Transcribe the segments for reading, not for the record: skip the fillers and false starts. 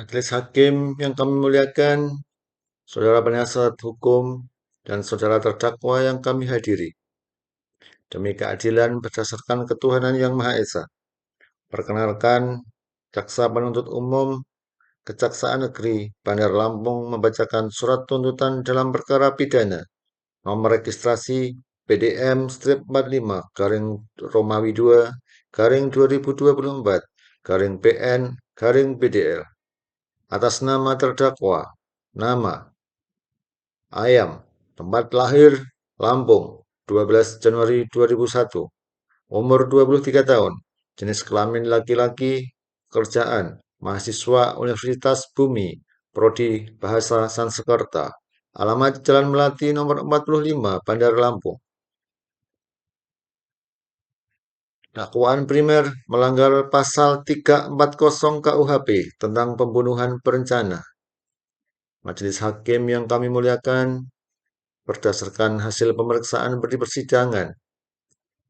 Majelis Hakim yang kami muliakan, saudara penasihat hukum, dan saudara terdakwa yang kami hadiri. Demi keadilan berdasarkan ketuhanan yang Maha Esa. Perkenalkan, Jaksa Penuntut Umum Kejaksaan Negeri Bandar Lampung membacakan surat tuntutan dalam perkara pidana nomor registrasi PDM strip 45 garing Romawi 2 garing 2024 garing PN garing BDL atas nama terdakwa, nama Ayam, tempat lahir Lampung, 12 Januari 2001, umur 23 tahun, jenis kelamin laki-laki, kerjaan, mahasiswa Universitas Bumi, Prodi Bahasa Sanskerta, alamat Jalan Melati nomor 45, Bandar Lampung. Dakwaan primer melanggar pasal 340 KUHP tentang pembunuhan berencana. Majelis Hakim yang kami muliakan, berdasarkan hasil pemeriksaan di persidangan,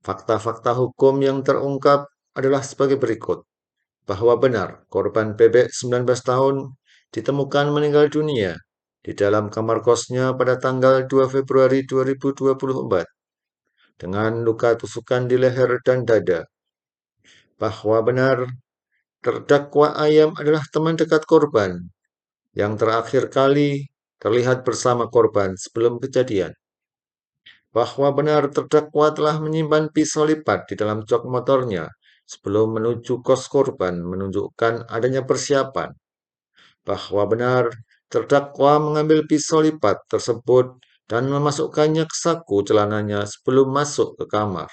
fakta-fakta hukum yang terungkap adalah sebagai berikut. Bahwa benar korban bebek 19 tahun ditemukan meninggal dunia di dalam kamar kosnya pada tanggal 2 Februari 2024 dengan luka tusukan di leher dan dada. Bahwa benar terdakwa Ayam adalah teman dekat korban yang terakhir kali terlihat bersama korban sebelum kejadian. Bahwa benar terdakwa telah menyimpan pisau lipat di dalam jok motornya sebelum menuju kos korban menunjukkan adanya persiapan. Bahwa benar terdakwa mengambil pisau lipat tersebut dan memasukkannya ke saku celananya sebelum masuk ke kamar.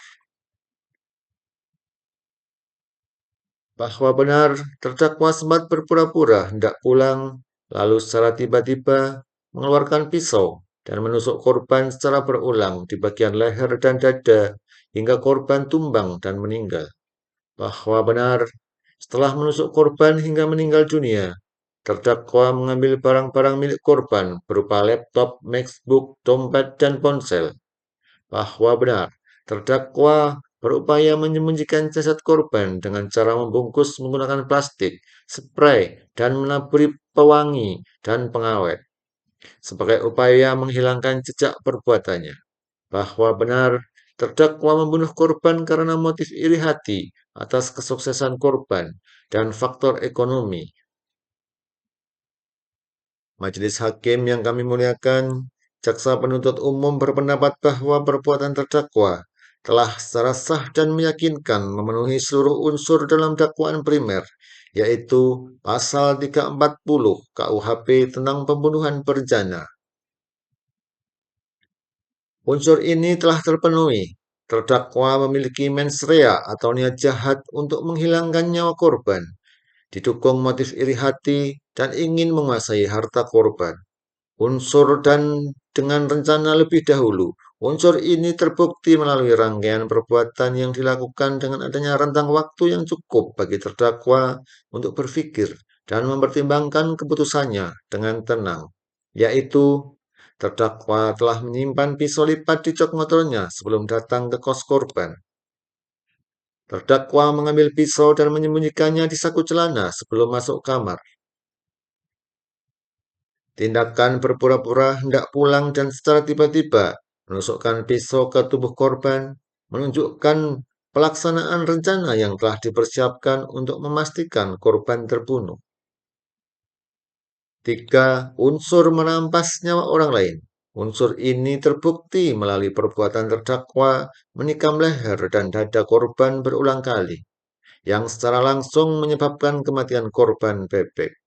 Bahwa benar terdakwa sempat berpura-pura hendak pulang, lalu secara tiba-tiba mengeluarkan pisau dan menusuk korban secara berulang di bagian leher dan dada hingga korban tumbang dan meninggal. Bahwa benar setelah menusuk korban hingga meninggal dunia, terdakwa mengambil barang-barang milik korban berupa laptop, MacBook, dompet, dan ponsel. Bahwa benar terdakwa berupaya menyembunyikan jasad korban dengan cara membungkus menggunakan plastik, spray, dan menaburi pewangi dan pengawet sebagai upaya menghilangkan jejak perbuatannya. Bahwa benar terdakwa membunuh korban karena motif iri hati atas kesuksesan korban dan faktor ekonomi. Majelis Hakim yang kami muliakan, Jaksa Penuntut Umum berpendapat bahwa perbuatan terdakwa telah secara sah dan meyakinkan memenuhi seluruh unsur dalam dakwaan primer, yaitu pasal 340 KUHP tentang pembunuhan berencana. Unsur ini telah terpenuhi. Terdakwa memiliki mens rea atau niat jahat untuk menghilangkan nyawa korban, didukung motif iri hati dan ingin menguasai harta korban. Unsur dan dengan rencana lebih dahulu. Unsur ini terbukti melalui rangkaian perbuatan yang dilakukan dengan adanya rentang waktu yang cukup bagi terdakwa untuk berpikir dan mempertimbangkan keputusannya dengan tenang, yaitu terdakwa telah menyimpan pisau lipat di jok motornya sebelum datang ke kos korban. Terdakwa mengambil pisau dan menyembunyikannya di saku celana sebelum masuk kamar. Tindakan berpura-pura hendak pulang dan secara tiba-tiba menusukkan pisau ke tubuh korban menunjukkan pelaksanaan rencana yang telah dipersiapkan untuk memastikan korban terbunuh. 3. Unsur merampas nyawa orang lain. Unsur ini terbukti melalui perbuatan terdakwa menikam leher dan dada korban berulang kali, yang secara langsung menyebabkan kematian korban bebek.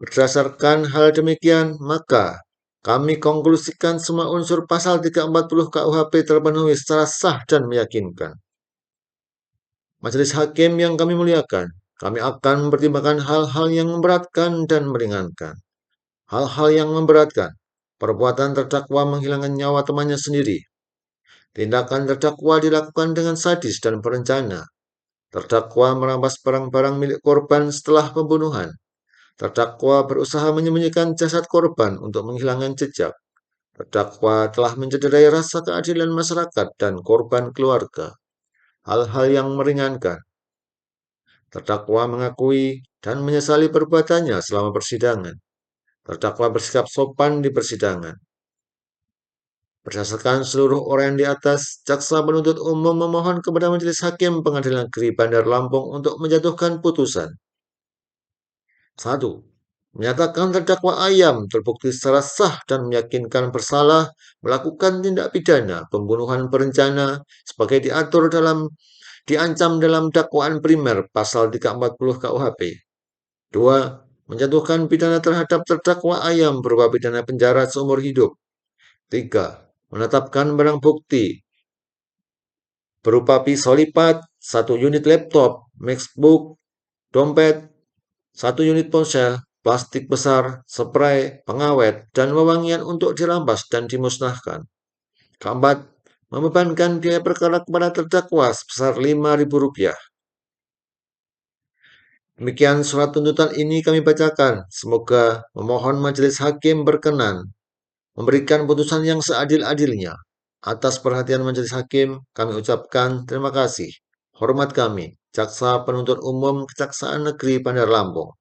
Berdasarkan hal demikian, maka kami konklusikan semua unsur pasal 340 KUHP terpenuhi secara sah dan meyakinkan. Majelis Hakim yang kami muliakan, kami akan mempertimbangkan hal-hal yang memberatkan dan meringankan. Hal-hal yang memberatkan, perbuatan terdakwa menghilangkan nyawa temannya sendiri. Tindakan terdakwa dilakukan dengan sadis dan berencana. Terdakwa merampas barang-barang milik korban setelah pembunuhan. Terdakwa berusaha menyembunyikan jasad korban untuk menghilangkan jejak. Terdakwa telah mencederai rasa keadilan masyarakat dan korban keluarga. Hal-hal yang meringankan. Terdakwa mengakui dan menyesali perbuatannya selama persidangan. Terdakwa bersikap sopan di persidangan. Berdasarkan seluruh uraian di atas, jaksa penuntut umum memohon kepada Majelis Hakim Pengadilan Negeri Bandar Lampung untuk menjatuhkan putusan. 1. Menyatakan terdakwa Ayam terbukti secara sah dan meyakinkan bersalah melakukan tindak pidana pembunuhan berencana sebagai diancam dalam dakwaan primer pasal 340 KUHP. 2. Menjatuhkan pidana terhadap terdakwa Ayam berupa pidana penjara seumur hidup. 3. Menetapkan barang bukti berupa pisau lipat, 1 unit laptop, MacBook, dompet, 1 unit ponsel, plastik besar, spray, pengawet, dan wewangian untuk dirampas dan dimusnahkan. Keempat, membebankan biaya perkara kepada terdakwa sebesar Rp5.000. Demikian surat tuntutan ini kami bacakan. Semoga memohon majelis hakim berkenan memberikan putusan yang seadil-adilnya. Atas perhatian majelis hakim, kami ucapkan terima kasih. Hormat kami, Jaksa Penuntut Umum Kejaksaan Negeri Bandar Lampung.